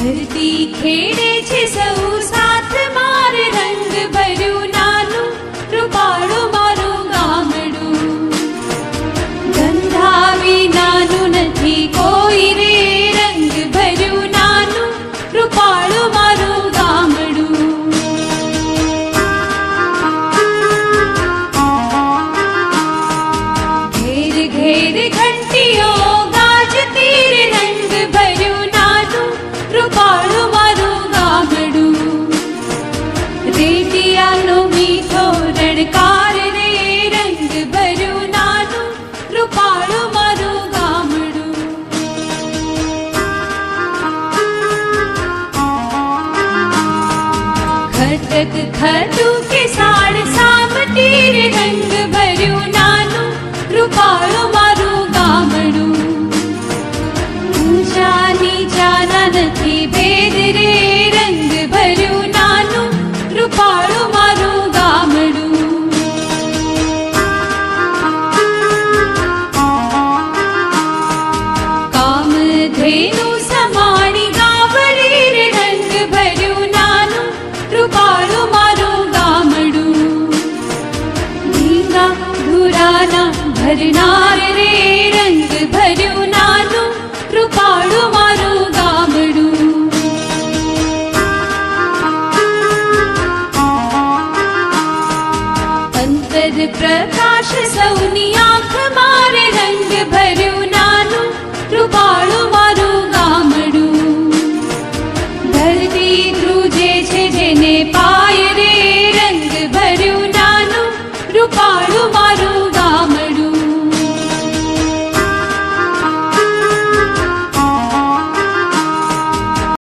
ધરતી ખેડે છે સૌ સાથ માર રંગ ભર્યું નાનું રૂપાળું મારું ગામડું. ગંધાવી નાનું નથી કોઈ રે રંગ ભર્યું નાનું રૂપાળું મારું ગામડું. ઘેર ઘેર ઘંટીઓ ગાજતી રે રંગ ભર્યું નાનું રૂપાળું મારું ગામડું. રેડિયાનો મીઠો રણકાર રે રંગ ભર્યું નાનું રૂપાળું મારું ગામડું. ખટક ખટું કે સાડ સામટી રે રંગ ભર્યું